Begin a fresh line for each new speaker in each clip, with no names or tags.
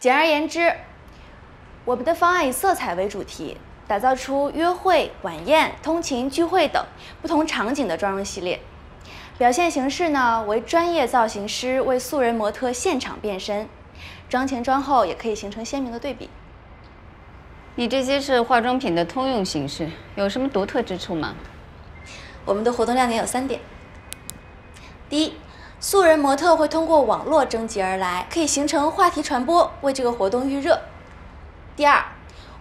简而言之，我们的方案以色彩为主题，打造出约会、晚宴、通勤、聚会等不同场景的妆容系列。表现形式呢为专业造型师为素人模特现场变身，妆前妆后也可以形成鲜明的对比。
你这些是化妆品的通用形式，有什么独特之处吗？
我们的活动亮点有3点。第一，素人模特会通过网络征集而来，可以形成话题传播，为这个活动预热。第二，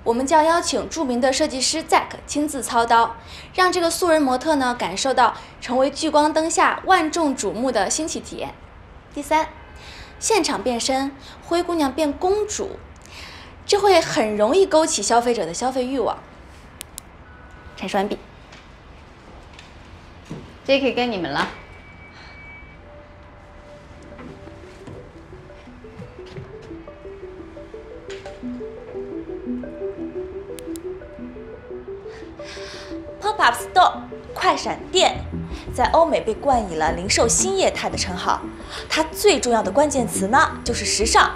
我们将邀请著名的设计师 Zack 亲自操刀，让这个素人模特呢感受到成为聚光灯下万众瞩目的新奇体验。第三，现场变身，灰姑娘变公主，这会很容易勾起消费者的消费欲望。阐述完毕。
这可以跟你们了。
Pop-up Store 快闪店在欧美被冠以了零售新业态的称号，它最重要的关键词呢就是时尚，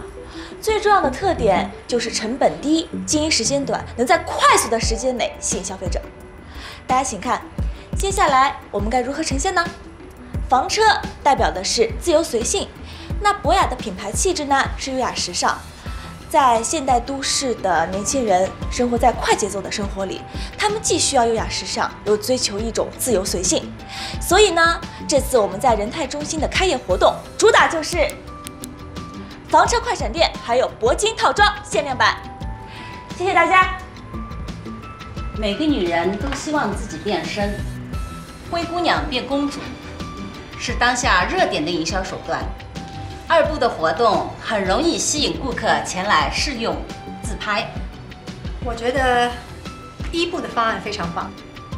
最重要的特点就是成本低、经营时间短，能在快速的时间内吸引消费者。大家请看，接下来我们该如何呈现呢？房车代表的是自由随性，那博雅的品牌气质呢是优雅时尚。在现代都市的年轻人生活在快节奏的生活里，他们既需要优雅时尚，又追求一种自由随性。所以呢，这次我们在仁泰中心的开业活动，主打就是房车快闪店，还有铂金套装限量版。谢谢大家。
每个女人都希望自己变身，灰姑娘变公主，是当下热点的营销手段。2部的活动很容易吸引顾客前来试用、自拍。
我觉得1部的方案非常棒。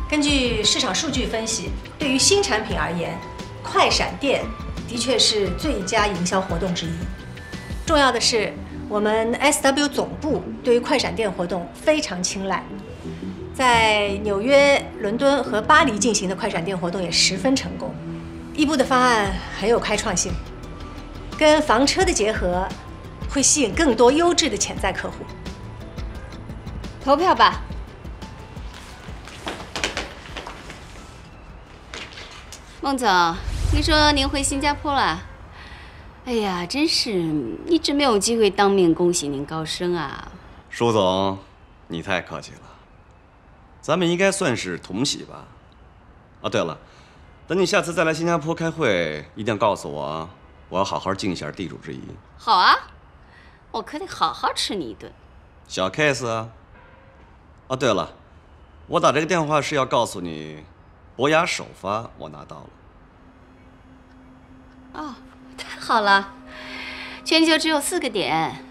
根据市场数据分析，对于新产品而言，快闪店的确是最佳营销活动之一。重要的是，我们 SW 总部对于快闪店活动非常青睐，在纽约、伦敦和巴黎进行的快闪店活动也十分成功。1部的方案很有开创性。跟房车的结合，会吸引更多优质的潜在客户。
投票吧。孟总，听说您回新加坡了？哎呀，真是一直没有机会当面恭喜您高升啊！
舒总，你太客气了，咱们应该算是同喜吧？啊，对了，等你下次再来新加坡开会，一定要告诉我啊。我要好好尽一下地主之谊。
好啊，我可得好好吃你一顿。
小 case 啊。哦，对了，我打这个电话是要告诉你，博雅首发我拿到了。
哦，太好了，全球只有4个点，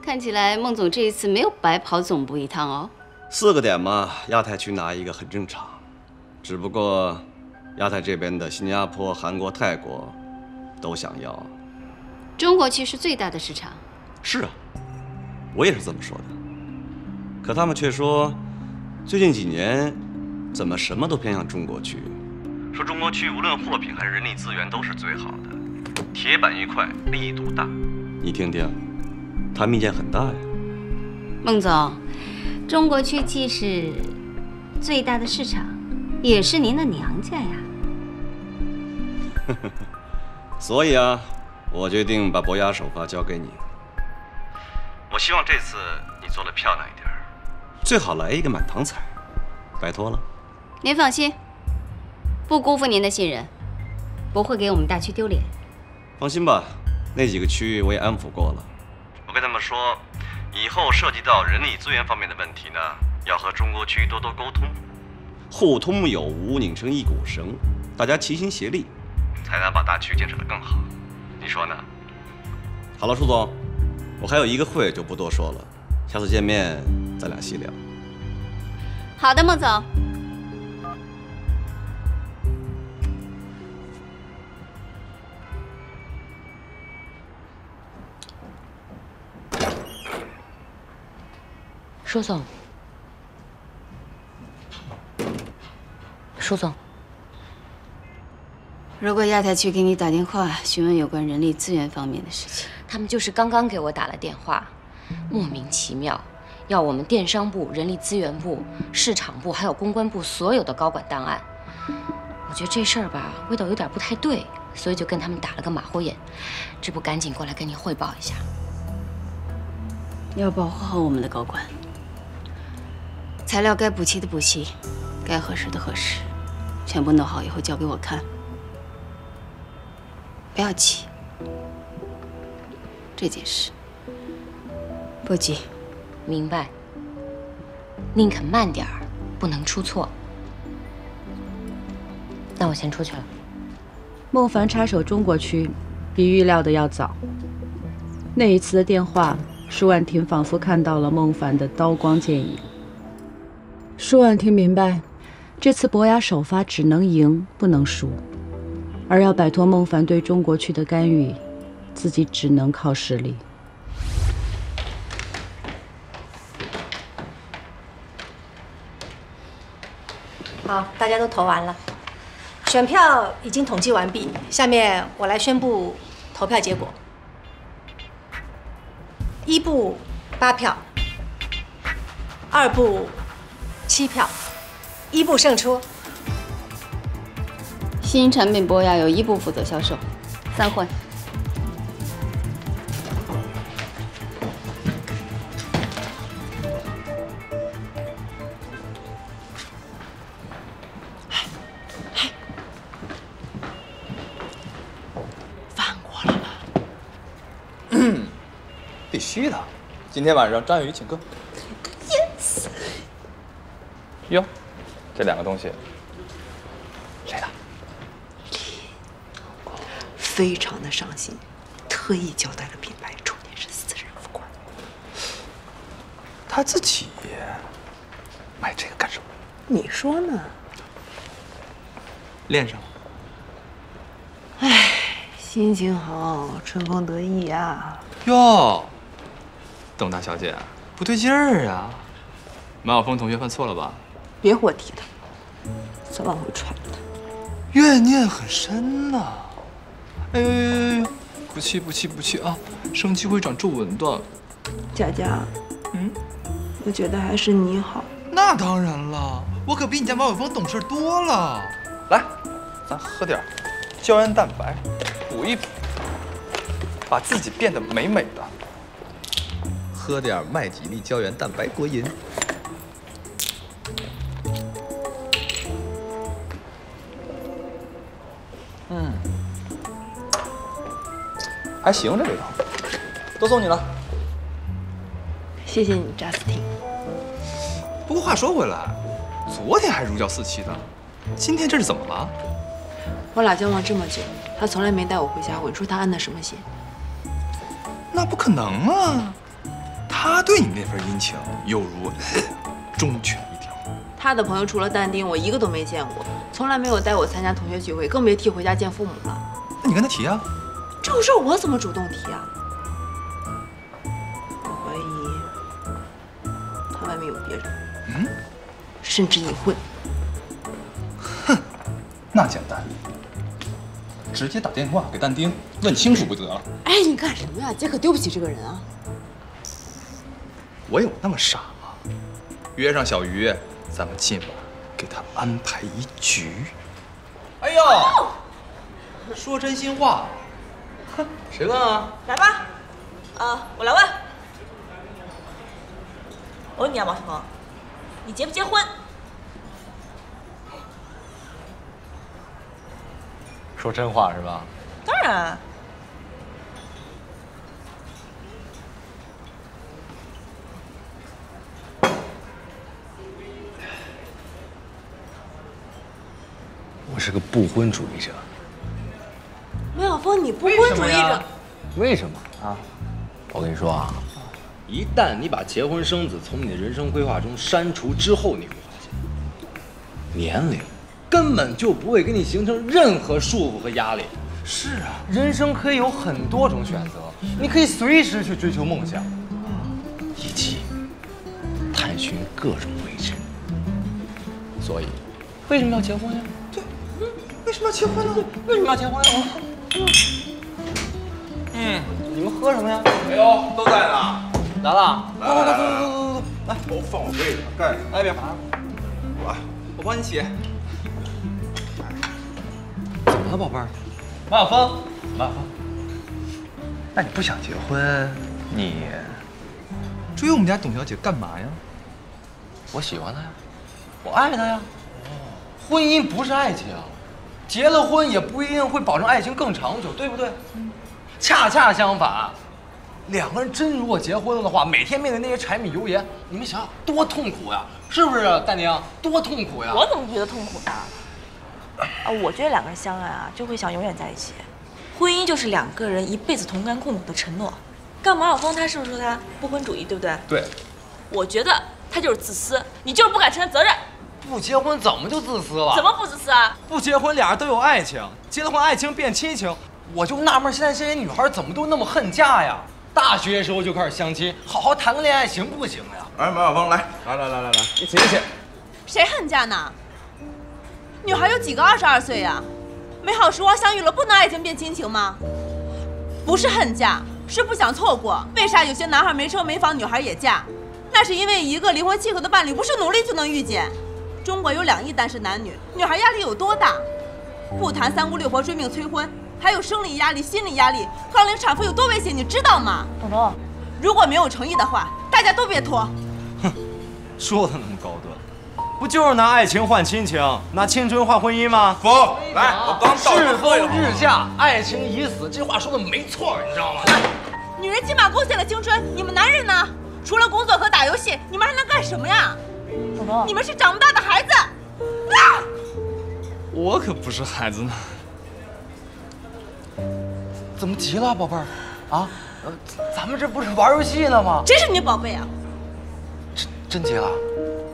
看起来孟总这一次没有白跑总部一趟哦。
4个点嘛，亚太区拿一个很正常，只不过亚太这边的新加坡、韩国、泰国都想要。
中国区是最大的市场。
是啊，我也是这么说的。可他们却说，最近几年怎么什么都偏向中国区，说中国区无论货品还是人力资源都是最好的，铁板一块，力度大。你听听，他们意见很大呀。
孟总，中国区既是最大的市场，也是您的娘家呀。
所以啊，我决定把博雅首发交给你。我希望这次你做得漂亮一点，最好来一个满堂彩，拜托了。
您放心，不辜负您的信任，不会给我们大区丢脸。
放心吧，那几个区域我也安抚过了。我跟他们说，以后涉及到人力资源方面的问题呢，要和中国区多多沟通，互通有无，拧成一股绳，大家齐心协力，才能把大区建设得更好。你说呢？好了，舒总，我还有一个会就不多说了，下次见面咱俩细聊。
好的，孟总。
舒总，舒总，
如果亚太区给你打电话询问有关人力资源方面的事情，
他们就是刚刚给我打了电话，莫名其妙要我们电商部、人力资源部、市场部还有公关部所有的高管档案。我觉得这事儿吧，味道有点不太对，所以就跟他们打了个马虎眼，这不赶紧过来跟你汇报一下。
要保护好我们的高管，材料该补齐的补齐，该核实的核实，全部弄好以后交给我看。不要急，这件事不急。
明白。宁肯慢点儿，不能出错。那我先出去了。
孟凡插手中国区，比预料的要早。那一次的电话，舒婉婷仿佛看到了孟凡的刀光剑影。舒婉婷明白，这次博雅首发只能赢不能输，而要摆脱孟凡对中国区的干预，自己只能靠实力。
好，大家都投完了，选票已经统计完毕，下面我来宣布投票结果。一部8票，2部7票，一部胜出。
新产品博雅由一部负责销售，散会。
必须的，今天晚上张雨请客。
Yes。
哟，这2个东西，谁的？
非常的上心，特意交代了品牌，重点是私人付款。
他自己买这个干什么？
你说呢？
恋上了。
唉，心情好，春风得意呀。
哟。邓大小姐，不对劲儿啊！马晓峰同学犯错了吧？
别给我提他，早晚会传的。
怨念很深呐、哎呦呦呦呦！不气不气不气啊！生气会长皱纹的。
佳佳，我觉得还是你好。
那当然了，我可比你家马晓峰懂事多了。来，咱喝点胶原蛋白，补一补，把自己变得美美的。喝点麦吉利胶原蛋白果饮。还行，这味道。都送你了。
谢谢你，扎斯汀。
不过话说回来，昨天还如胶似漆的，今天这是怎么了？
我俩交往这么久，他从来没带我回家过，你说他安的什么心？
那不可能啊！他对你那份殷勤，有如忠犬一条。
他的朋友除了但丁，我一个都没见过，从来没有带我参加同学聚会，更别提回家见父母了。
那你跟他提啊。
这种事儿我怎么主动提啊？我怀疑他外面有别人，甚至已婚。
哼，那简单，直接打电话给但丁问清楚不得了。
哎，你干什么呀？姐可丢不起这个人啊！
我有那么傻吗？约上小鱼，咱们今晚给他安排一局。哎呦，说真心话。哼，谁问啊？
来吧，我来问。我问你啊，毛小鹏，你结不结婚？
说真话是吧？
当然。
我是个不婚主义者。
梅晓峰，你不婚主义者？
为什么啊？我跟你说啊，一旦你把结婚生子从你的人生规划中删除之后，你会发现，年龄根本就不会给你形成任何束缚和压力。
是啊，
人生可以有很多种选择，你可以随时去追求梦想，以及探寻各种未知。所以，为什么要结婚呀？
为什么要结婚呢？
为什么要结婚啊？你们喝什么呀？
哎呦，都在呢。
来了，
来，我放我杯子上，盖上。
来一边。
我帮你洗。
怎么了，宝贝儿？马小峰，
那你不想结婚，你追我们家董小姐干嘛呀？
我喜欢她呀，我爱她呀。婚姻不是爱情，结了婚也不一定会保证爱情更长久，对不对？恰恰相反，两个人真如果结婚了的话，每天面对那些柴米油盐，你们想想多痛苦呀，是不是，淡宁？多痛苦呀！
我怎么觉得痛苦呢？我觉得两个人相爱啊，就会想永远在一起。婚姻就是两个人一辈子同甘共苦的承诺。刚马晓峰他是不是说他不婚主义，对不对？
对。
我觉得他就是自私，你就是不敢承认责任。
不结婚怎么就自私了？
怎么不自私啊？
不结婚俩人都有爱情，结了婚爱情变亲情，我就纳闷现在这些女孩怎么都那么恨嫁呀？大学时候就开始相亲，好好谈个恋爱行不行呀？
哎，马晓峰，来，一起。
谁恨嫁呢？女孩有几个22岁呀？美好时光相遇了，不能爱情变亲情吗？不是恨嫁，是不想错过。为啥有些男孩没车没房，女孩也嫁？那是因为一个灵魂契合的伴侣不是努力就能遇见。中国有2亿单身男女，女孩压力有多大？不谈3姑6婆追命催婚，还有生理压力、心理压力，高龄产妇有多危险，你知道吗？
董董，
如果没有诚意的话，大家都别拖。
哼，说的那么高端，不就是拿爱情换亲情，拿青春换婚姻吗？
峰，来，我刚到。
世风日下，爱情已死，这话说的没错，你知道吗？来，
女人起码贡献了青春，你们男人呢？除了工作和打游戏，你们还能干什么呀？
董董，
你们是长不大的孩子。
我可不是孩子呢。怎么急了，宝贝儿？啊，咱们这不是玩游戏呢吗？
谁是你宝贝啊？
真急了？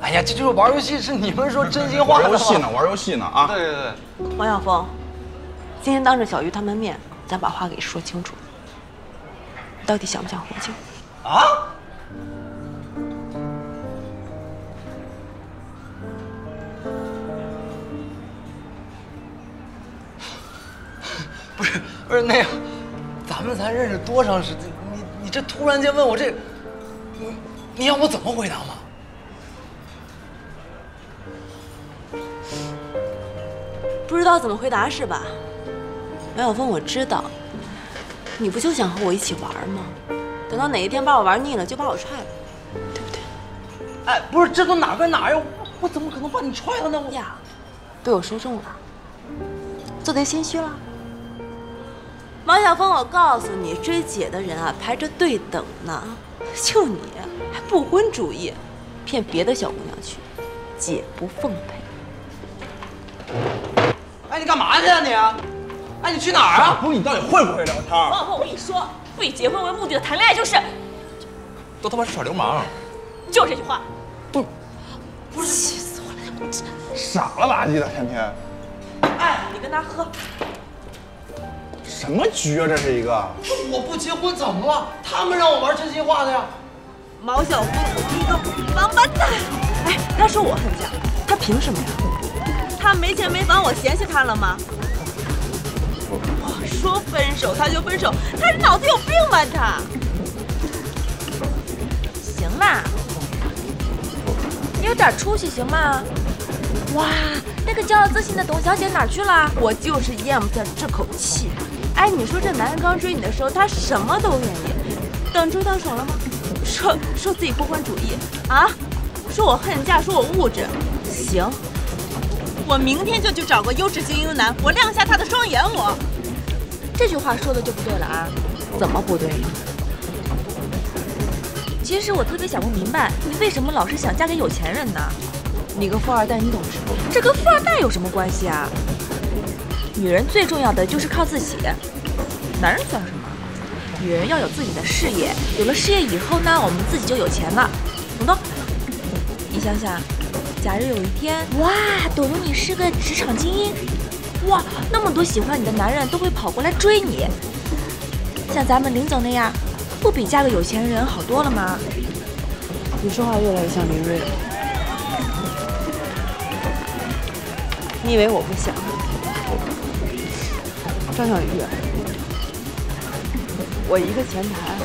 哎呀，这就是玩游戏，是你们说真心话。
玩游戏呢啊！
对。
王晓峰，今天当着小鱼他们面，咱把话给说清楚。你到底想不想回去？
啊？不是那样，咱们才认识多长时间？你这突然间问我这，你让我怎么回答吗？
不知道怎么回答是吧？王晓峰，我知道，你不就想和我一起玩吗？等到哪一天把我玩腻了，就把我踹了，对不对？
哎，不是，这都哪跟哪呀？我怎么可能把你踹了呢？
呀，被我说中了，做贼心虚了。王晓峰，我告诉你，追姐的人啊排着队等呢，就你还不婚主义，骗别的小姑娘去，姐不奉陪。
哎，你干嘛去啊你？哎，你去哪儿啊？
不是，你到底会不会聊天？
王晓峰，我跟你说，不以结婚为目的的谈恋爱就是
都他妈是耍流氓！
就是这句话。
不是，气死我了！
傻了吧唧的，天天。
哎，你跟他喝。
什么局啊？这是一个。
我不结婚怎么了？他们让我玩真心话的呀。
毛晓峰，你个王八蛋！哎，他说我恨嫁，他凭什么呀？他没钱没房，我嫌弃他了吗？我说分手他就分手，他脑子有病吧他？
行啦，你有点出息行吗？哇，那个骄傲自信的董小姐哪儿去了？
我就是咽不下这口气。哎，你说这男人刚追你的时候，他什么都愿意，等追到手了吗？说自己不婚主义啊，说我恨嫁，说我物质。行，我明天就去找个优质精英男，我亮瞎他的双眼。我
这句话说的就不对了啊！
怎么不对了？
其实我特别想不明白，你为什么老是想嫁给有钱人呢？
你个富二代，你懂什么？
这跟富二代有什么关系啊？女人最重要的就是靠自己，男人算什么？女人要有自己的事业，有了事业以后呢，我们自己就有钱了。董董，你想想，假如有一天，哇，董董你是个职场精英，哇，那么多喜欢你的男人都会跑过来追你，像咱们林总那样，不比嫁个有钱人好多了吗？
你说话越来越像林睿了。你以为我不想？
张小玉，我一个前台，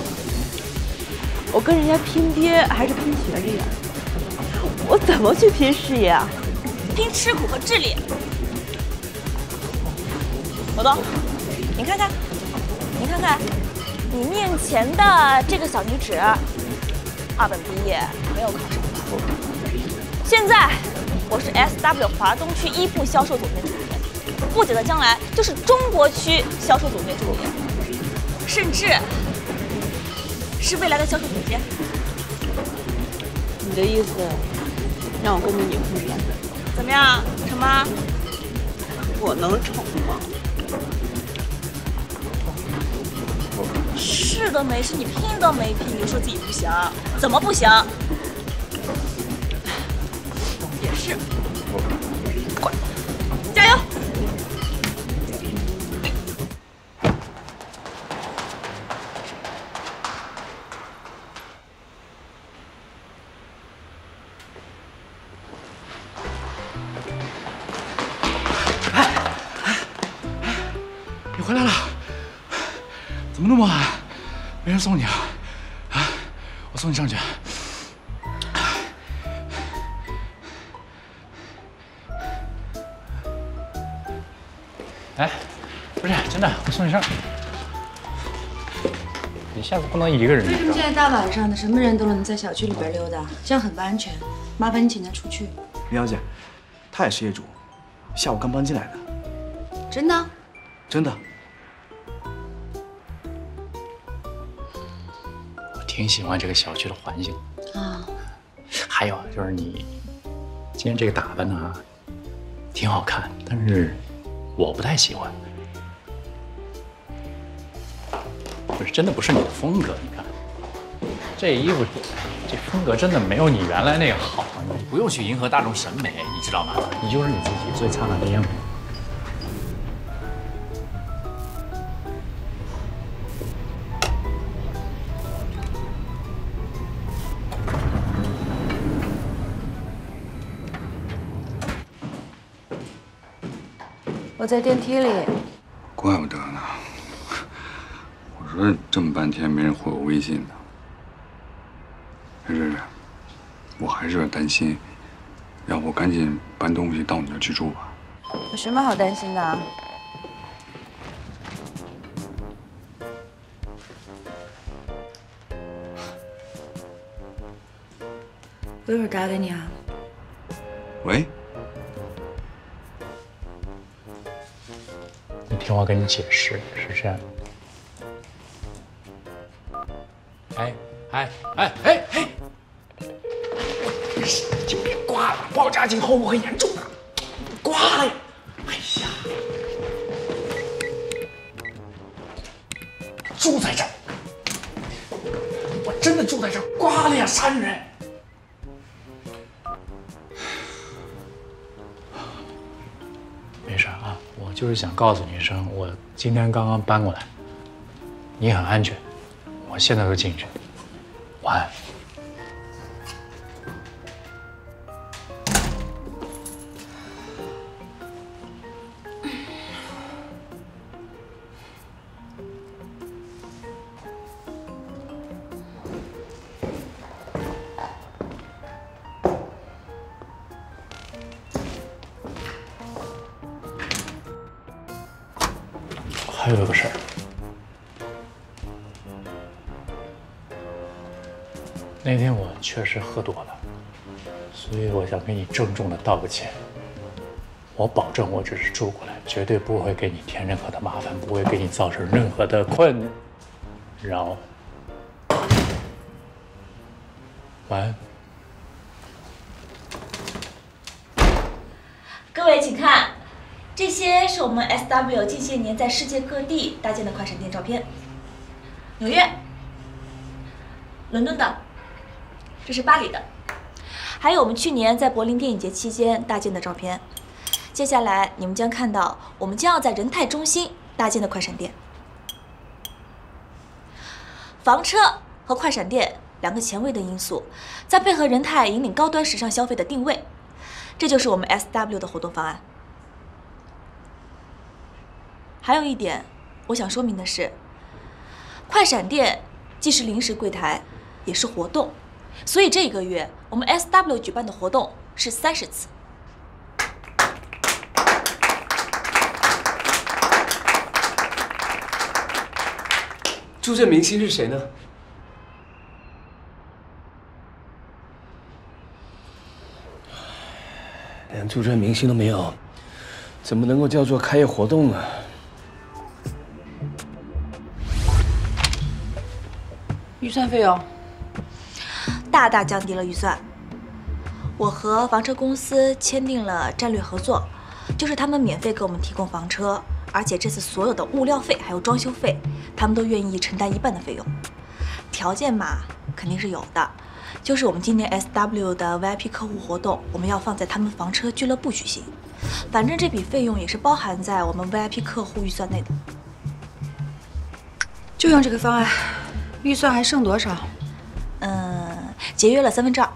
我跟人家拼爹还是拼学历啊？我怎么去拼事业啊？
拼吃苦和智力。罗东，你看看，你看看，你面前的这个小女纸，2本毕业，没有考上。现在我是 SW 华东区1部销售总监助理，不久的将来就是中国区销售总监助理，甚至是未来的销售总监。
你的意思让我跟着你混蛋？
怎么样，成吗？
我能成吗？
试都没试，你拼都没拼，你就说自己不行，怎么不行？也是，滚，加油！
你回来了？怎么那么晚？没人送你啊？啊，我送你上去。哎，不是真的，我送你上。你下次不能一个人。
为什么现在大晚上的，什么人都能在小区里边溜达？这样很不安全。麻烦你请他出去。
林小姐，他也是业主，下午刚搬进来的。
真的？
真的。
我挺喜欢这个小区的环境
啊。
还有就是你今天这个打扮呢，挺好看，但是我不太喜欢。不是，真的不是你的风格。你看，这衣服，这风格真的没有你原来那个好。你不用去迎合大众审美，你知道吗？你就是你自己最灿烂的样子。
我在电梯里。
怪不得呢。我说这么半天没人回我微信呢。瑞瑞，我还是有点担心，要不赶紧搬东西到你那儿去住吧。
有什么好担心的？我一会儿打给你啊。
喂。
你听我跟你解释，是这样。哎！就别挂了，爆炸性后果很严重的。挂了呀！哎呀，住在这儿，我真的住在这儿，挂了呀，杀人！没事啊，我就是想告诉你一声，我今天刚刚搬过来，你很安全，我现在就进去。晚安。还有个事儿，那天我确实喝多了，所以我想给你郑重的道个歉。我保证，我只是住过来，绝对不会给你添任何的麻烦，不会给你造成任何的困扰。晚安。
各位请看，这些是我们 SW 近些年在世界各地搭建的快闪店照片。纽约、伦敦的，这是巴黎的，还有我们去年在柏林电影节期间搭建的照片。接下来你们将看到我们将要在仁泰中心搭建的快闪店。房车和快闪店两个前卫的因素，再配合仁泰引领高端时尚消费的定位，这就是我们 SW 的活动方案。还有一点，我想说明的是，快闪店既是临时柜台，也是活动，所以这个月我们 SW 举办的活动是30次。
助阵明星是谁呢？连助阵明星都没有，怎么能够叫做开业活动呢？
预算费用
大大降低了预算。我和房车公司签订了战略合作，就是他们免费给我们提供房车，而且这次所有的物料费还有装修费，他们都愿意承担1半的费用。条件嘛，肯定是有的，就是我们今年 SW 的 VIP 客户活动，我们要放在他们房车俱乐部举行。反正这笔费用也是包含在我们 VIP 客户预算内的。
就用这个方案，预算还剩多少？
节约了2/3，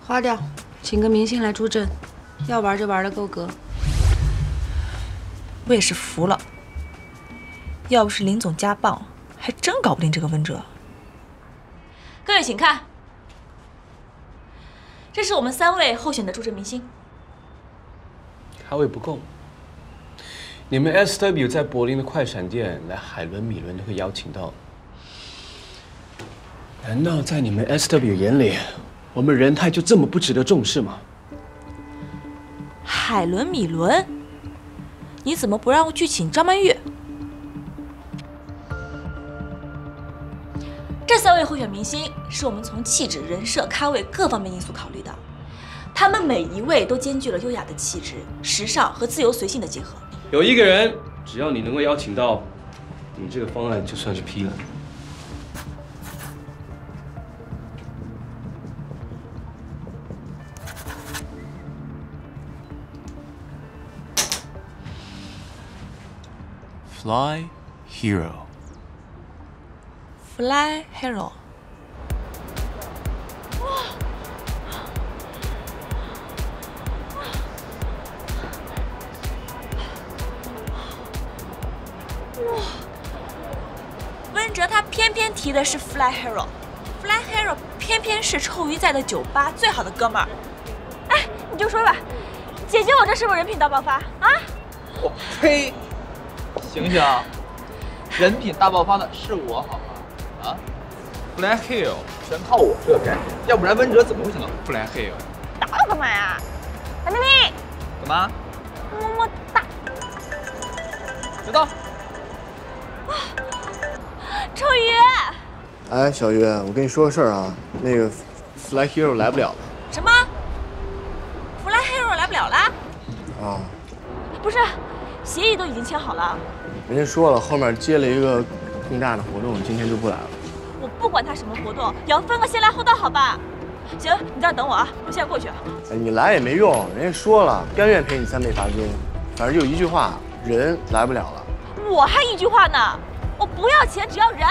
花掉，请个明星来助阵，要玩就玩的够格。
我也是服了，要不是林总加棒，还真搞不定这个温哲。
各位请看，这是我们3位候选的助阵明星。
咖位不够。你们 SW 在柏林的快闪店来海伦、米伦都会邀请到。难道在你们 SW 眼里，我们仁泰就这么不值得重视吗？
海伦、米伦，你怎么不让我去请张曼玉？这3位候选明星是我们从气质、人设、咖位各方面因素考虑的，他们每一位都兼具了优雅的气质、时尚和自由随性的结合。
有一个人，只要你能够邀请到，你这个方案就算是批了。
Fly Hero。
Fly Hero。
温哲他偏偏提的是 Fly Hero，Fly Hero 偏偏是臭鱼在的酒吧最好的哥们儿。哎，你就说吧，姐姐我这是不是人品大爆发啊？
我呸！醒醒，人品大爆发的是我好吗？啊 ，Fly Hill 全靠我这个概念，要不然温哲怎么会想到 Fly Hill？
打我干嘛呀？小咪咪，
干嘛？
么么哒。
知道。
臭鱼。
哎，小鱼，我跟你说个事儿啊，那个 Fly Hero 来不了了。
什么 ？Fly Hero 来不了了？
啊。
不是，协议都已经签好了。
人家说了，后面接了一个更大的活动，今天就不来了。
我不管他什么活动，也要分个先来后到，好吧？行，你在这等我啊，我现在过去。
哎，你来也没用，人家说了，甘愿赔你3倍罚金。反正就一句话，人来不了了。
我还一句话呢，我不要钱，只要人。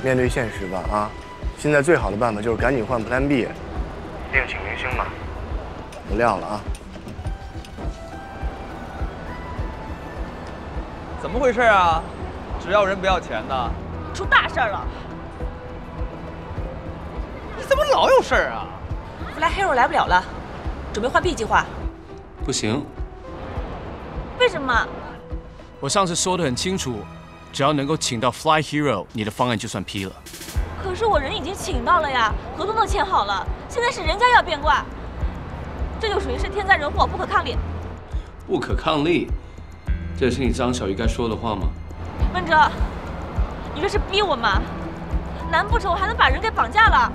面对现实吧，啊！现在最好的办法就是赶紧换 Plan B， 另请明星嘛。不撂了啊！
怎么回事啊？只要人不要钱呢？
出大事了！
你怎么老有事儿啊
？Fly Hero 来不了了，准备换 B 计划。
不行。
为什么？
我上次说得很清楚，只要能够请到 Fly Hero， 你的方案就算批了。
可是我人已经请到了呀，合同都签好了，现在是人家要变卦，这就属于是天灾人祸，不可抗力。
不可抗力，这是你张小鱼该说的话吗？
温哲，你这是逼我吗？难不成我还能把人给绑架了？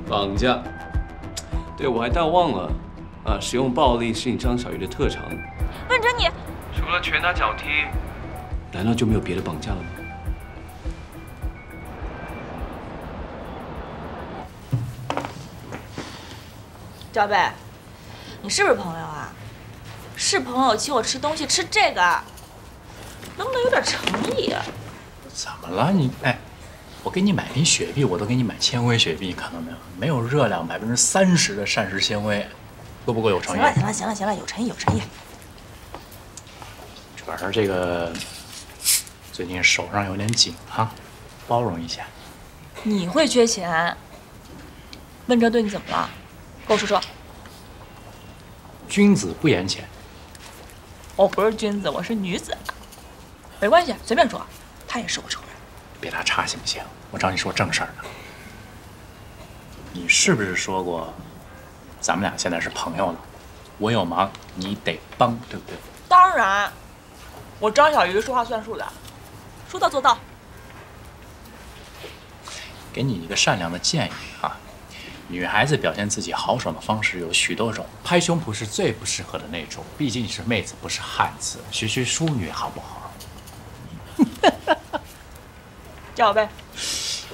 绑架？对，我还淡忘了，啊，使用暴力是你张小鱼的特长。
温哲，你
除了拳打脚踢，难道就没有别的绑架了吗？
赵贝，你是不是朋友啊？是朋友请我吃东西，吃这个，能不能有点诚意啊？
怎么了你？哎，我给你买瓶雪碧，我都给你买纤维雪碧，你看到没有？没有热量，30%的膳食纤维，够不够有诚意？
行了，有诚意。
主要是这个最近手上有点紧啊，包容一下。
你会缺钱？温哲对你怎么了？跟我说说。
君子不言钱。
我不是君子，我是女子。没关系，随便说。他也是我仇人。
别打岔行不行？我找你说正事儿呢。你是不是说过，咱们俩现在是朋友了？我有忙你得帮，对不对？
当然，我张小鱼说话算数的，说到做到。
给你一个善良的建议啊，女孩子表现自己豪爽的方式有许多种，拍胸脯是最不适合的那种，毕竟是妹子不是汉子，学学淑女好不好？
叫我呗。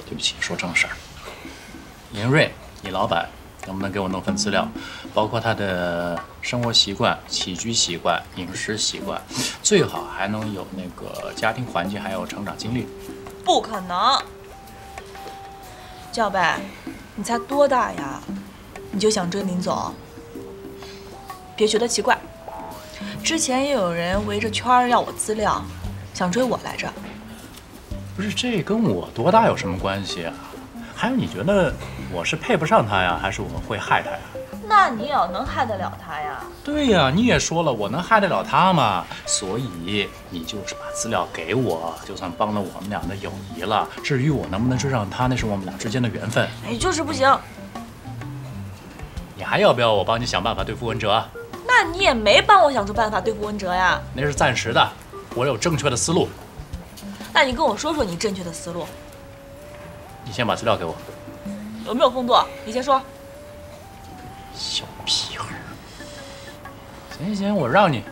对不起，说正事儿。严瑞，你老板能不能给我弄份资料，包括他的生活习惯、起居习惯、饮食习惯，最好还能有那个家庭环境，还有成长经历。
不可能。叫呗，你才多大呀？你就想追林总？别觉得奇怪，之前也有人围着圈儿要我资料，想追我来着。
不是，这跟我多大有什么关系啊？还有，你觉得我是配不上他呀，还是我会害他呀？
那你也要能害得了他呀。
对呀，你也说了，我能害得了他嘛，所以你就是把资料给我，就算帮了我们俩的友谊了。至于我能不能追上他，那是我们俩之间的缘分。
哎，就是不行。
你还要不要我帮你想办法对付文哲？
那你也没帮我想出办法对付文哲呀。
那是暂时的，我有正确的思路。
那你跟我说说你正确的思路。
你先把资料给我。
有没有风度？你先说。
小屁孩。行行，我让你。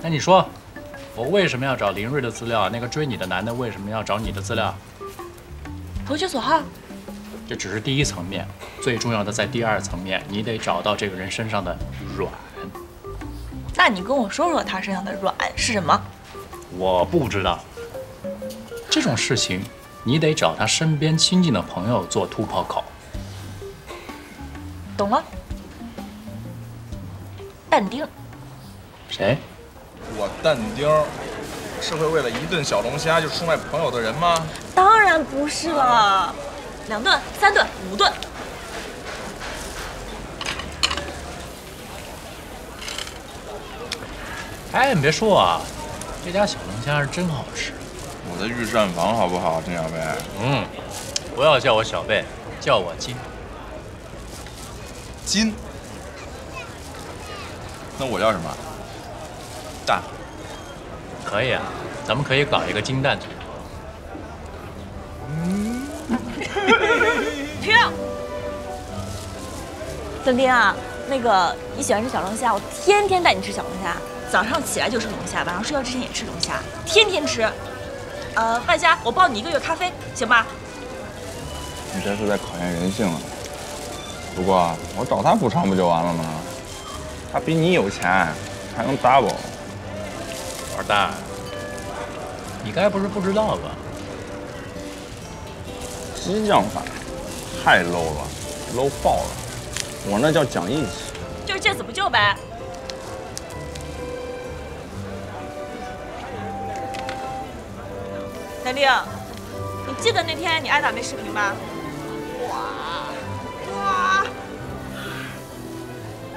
那你说，我为什么要找林睿的资料？那个追你的男的为什么要找你的资料？
投其所好。
这只是第一层面，最重要的在第二层面，你得找到这个人身上的软。
那你跟我说说他身上的软是什么？
我不知道。这种事情，你得找他身边亲近的朋友做突破口。
懂了。但丁。
谁？
我但丁是会为了一顿小龙虾就出卖朋友的人吗？
当然不是了，2顿、3顿、5顿。
哎，你别说啊，这家小龙虾是真好吃。
我的御膳房好不好，丁小贝？
不要叫我小贝，叫我金。
金？那我叫什么？蛋。
可以啊，咱们可以搞一个金蛋组。
停！但丁啊，那个你喜欢吃小龙虾，我天天带你吃小龙虾。早上起来就吃龙虾，晚上睡觉之前也吃龙虾，天天吃。半夏，我包你1个月咖啡，行吧？
你这是在考验人性啊！不过我找他补偿不就完了吗？他比你有钱，还能 double。
玩蛋，你该不是不知道吧？
激将法太 low 了 ，low 爆了！我那叫讲义气，
就是见死不救呗。但丁，你记得那天你挨打那视频吧？哇！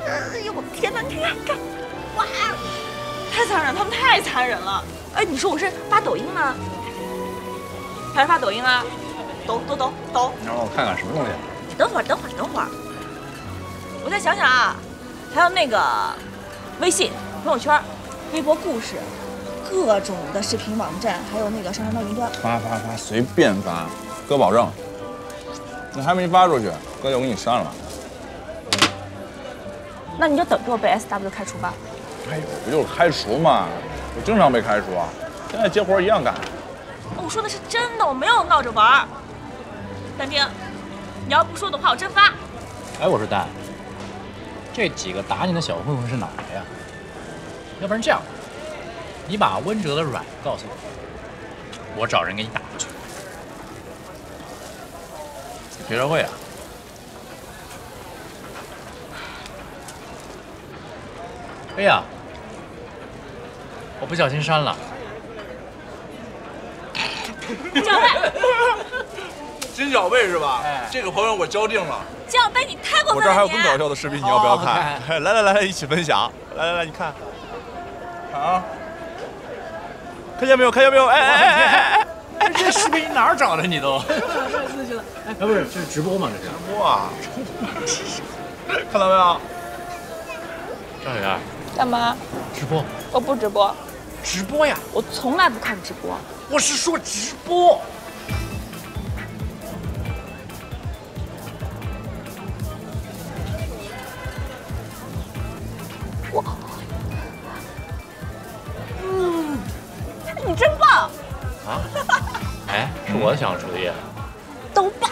哎呦我天哪！你看，哇！太残忍，他们太残忍了。哎，你说我是发抖音呢，还是发抖音啊？抖！
你让我看看什么东西？
等会儿，我再想想啊，还有那个微信、朋友圈、微博故事。各种的视频网站，还有那个上传到云端。
发，随便发，哥保证。你还没发出去，哥就给你删了。
那你就等着我被 SW 开除吧。
哎呦，不就是开除嘛？我经常被开除啊，现在接活一样干。
我说的是真的，我没有闹着玩。但丁，你要不说的话，我真发。
哎，我说蛋，这几个打你的小混混是哪来呀？要不然这样。你把温哲的软告诉我，我找人给你打过去。谁说会啊？哎呀，我不小心删了。
小贝，
金小贝是吧？这个朋友我交定了。
小贝，你太过分了！
我这儿还有更搞笑的视频，你要不要看？来，一起分享。来，你看，看啊，看见没有？哎！
这视频哪儿找的？你都？行了，哎，不是，这是直播吗？这是
直播啊！看到没有？
赵小媛，
干嘛？
直播？
我不直播。
直播呀！
我从来不看直播。
我是说直播。
你真棒！
啊？哎，是我想出的意。
都棒！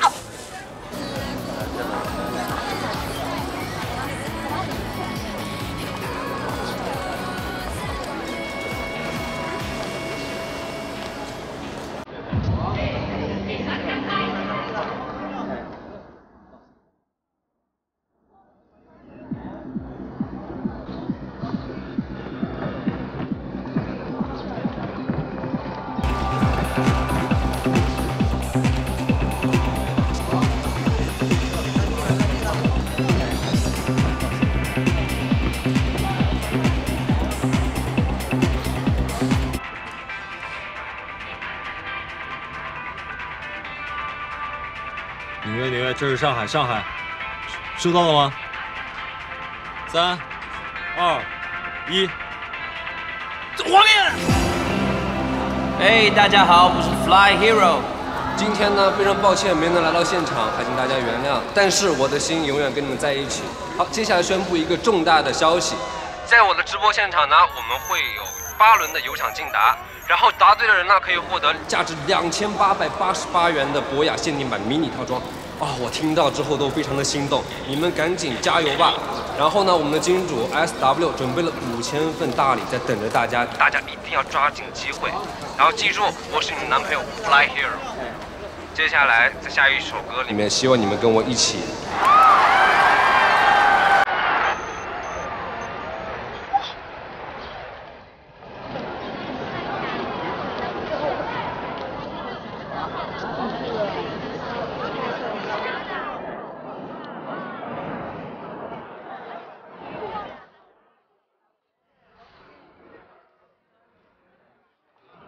宁月，这是上海，收到了吗？3、2、1，
画面。哎，大家好，我是 Fly Hero。今天呢，非常抱歉没能来到现场，还请大家原谅。但是我的心永远跟你们在一起。好，接下来宣布一个重大的消息，在我的直播现场呢，我们会有8轮的有奖竞答。然后答对的人呢，可以获得价值2888元的博雅限定版迷你套装。我听到之后都非常的心动，你们赶紧加油吧！然后呢，我们的金主 SW 准备了5000份大礼在等着大家，大家一定要抓紧机会。然后记住，我是你们男朋友 Fly Hero。接下来在下一首歌里面，希望你们跟我一起。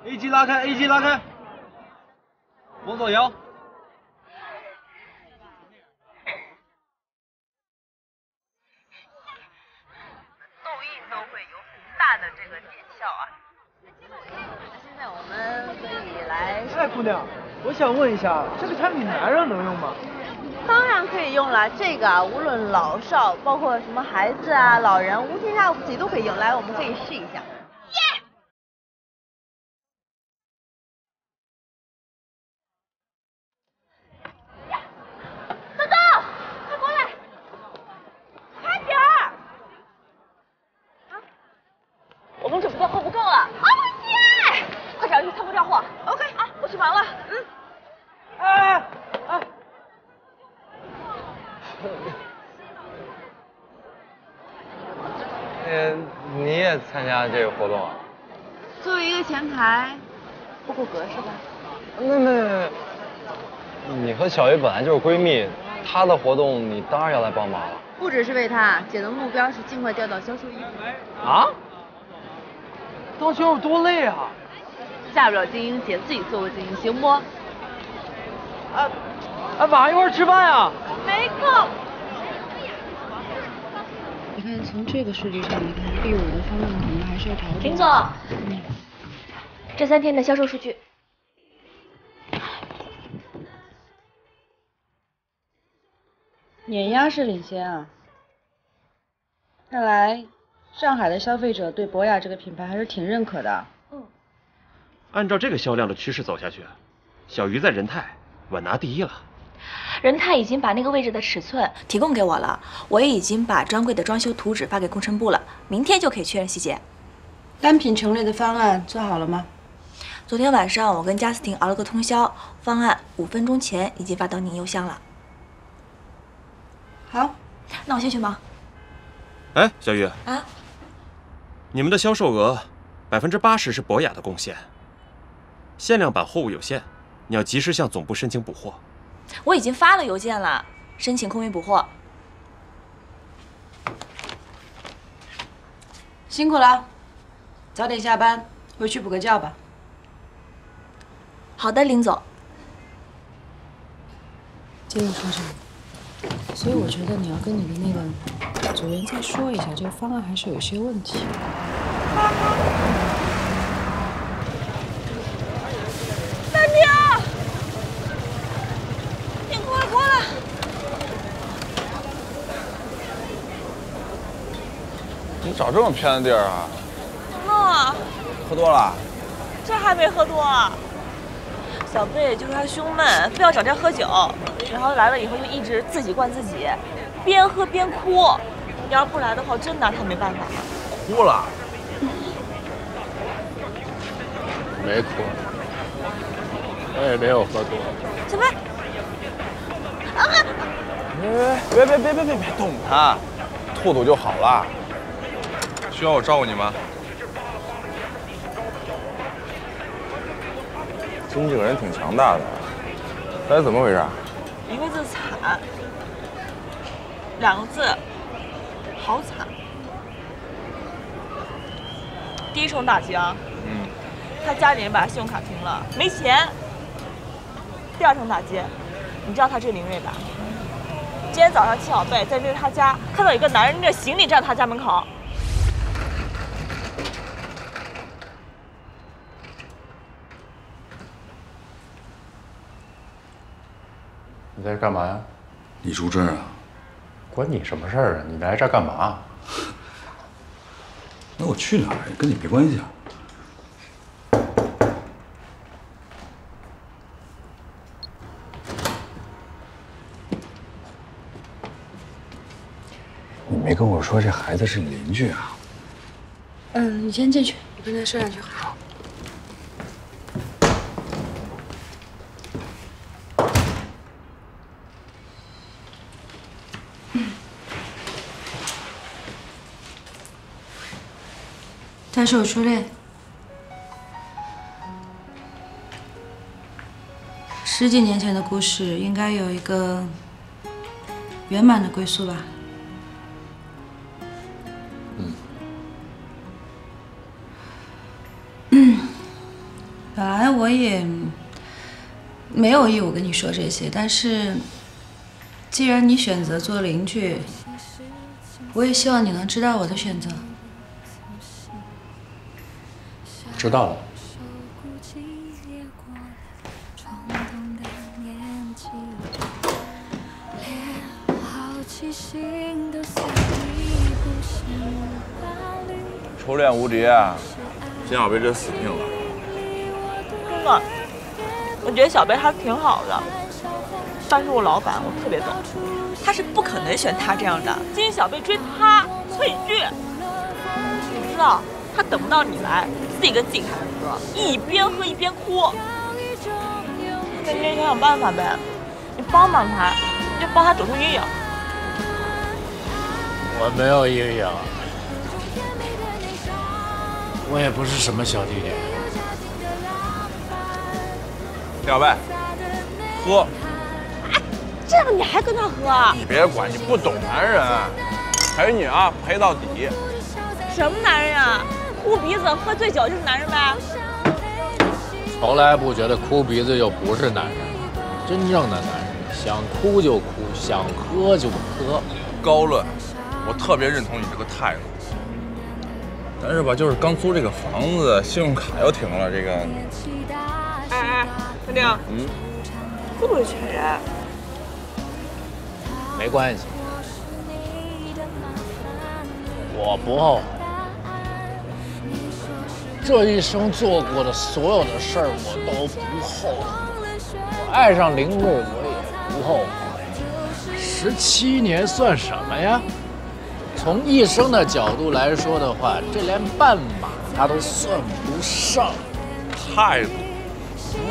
A 级拉开，往左摇。
痘印都会有很大的这个见效啊。现在我们可以来。
哎，姑娘，我想问一下，这个产品男人能用吗？
当然可以用了，这个啊，无论老少，包括什么孩子啊、老人，无添加剂都可以用。来，我们可以试一下。我们准备的货不够了，耶！快找人去仓库调货。OK， 啊，我去忙了。
你也参加这个活动啊？
作为一个前台，不够格是吧？
那，你和小鱼本来就是闺蜜，她的活动你当然要来帮忙了。
不只是为她，姐的目标是尽快调到销售1。
啊？当销售多累啊！
嫁不了精英，姐自己做个精英，行不？
晚上一块吃饭呀？
没空。
你看，从这个数据上来看，B5的方案可能还是要调整。
林总，这3天的销售数据。
碾压式领先啊！看来上海的消费者对博雅这个品牌还是挺认可的。
按照这个销量的趋势走下去，小鱼在仁泰稳拿第1了。
仁泰已经把那个位置的尺寸提供给我了，我也已经把专柜的装修图纸发给工程部了，明天就可以确认细节。
单品陈列的方案做好了吗？
昨天晚上我跟贾斯汀熬了个通宵，方案5分钟前已经发到您邮箱了。
好，
那我先去忙。
哎，小玉
啊，
你们的销售额80%是博雅的贡献。限量版货物有限，你要及时向总部申请补货。
我已经发了邮件了，申请空运补货。
辛苦了，早点下班，回去补个觉吧。
好的，林总。
接着说这个，所以我觉得你要跟你的那个组员再说一下，这个方案还是有些问题。
大娘，你过来！
你找这么偏的地儿啊？
啊，
喝多了？
这还没喝多。小贝就是他胸闷，非要找这儿喝酒，然后来了以后就一直自己灌自己，边喝边哭。要是不来的话，真拿他没办法了。
哭了？
没哭，我也没有喝多。
小贝，
别动他，吐吐就好了。需要我照顾你吗？听这个人挺强大的，到底怎么回事？
一个字惨，2个字好惨。第一重打击啊，他家里人把他信用卡停了，没钱。第2重打击，你知道他这林睿吧？今天早上七小贝在瑞他家看到一个男人拎着行李站他家门口。
你在这干嘛呀？
你住这儿啊？
关你什么事儿啊？你来这儿干嘛？
那我去哪儿跟你没关系啊。你没跟我说这孩子是你邻居啊？
你先进去，我跟他说两句话。他是我初恋，10几年前的故事应该有一个圆满的归宿吧。本来我也没有义务跟你说这些，但是既然你选择做邻居，我也希望你能知道我的选择。
知道了。
初恋无敌，金小贝这死定了。
真的，我觉得小贝他挺好的，但是我老板我特别懂，他是不可能选他这样的。今天小贝追他翠玉，你不知道他等不到你来，自己跟自己开始喝，一边喝一边哭。那你也想想办法呗，你帮帮他，你就帮他走出阴影。
我没有阴影，我也不是什么小弟弟。
小贝，喝。
这样你还跟他喝？
你别管，你不懂男人，陪你啊，陪到底。
什么男人呀？哭鼻子、喝醉酒就是男人呗？
从来不觉得哭鼻子就不是男人，真正的男人想哭就哭，想喝就喝。
高论，我特别认同你这个态度。但是吧，就是刚租这个房子，信用卡又停了，这个。
哎，兄弟，会不会缺人？
没关系，我不后悔。这一生做过的所有的事儿，我都不后悔。我爱上林睿，我也不后悔。17年算什么呀？从一生的角度来说的话，这连半马他都算不上。
态度，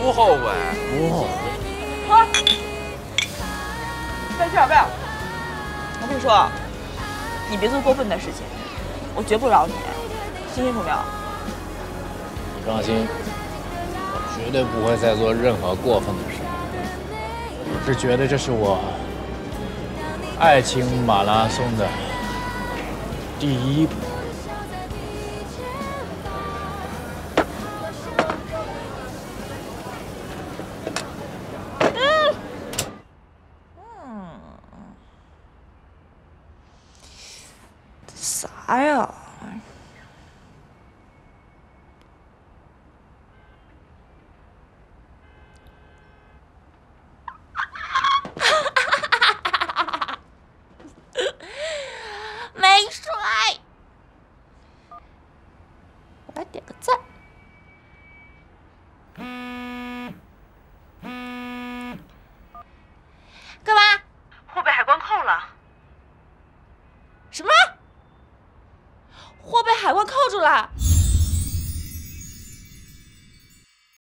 不后悔，
不后悔。
喝。小贝，我跟你说，你别做过分的事情，我绝不饶你。辛苦没有？
你放心，我绝对不会再做任何过分的事。我是觉得这是我爱情马拉松的第一步。
啥呀？没水，我来点个赞。干嘛？
货被海关扣了。
什么？货被海关扣住了？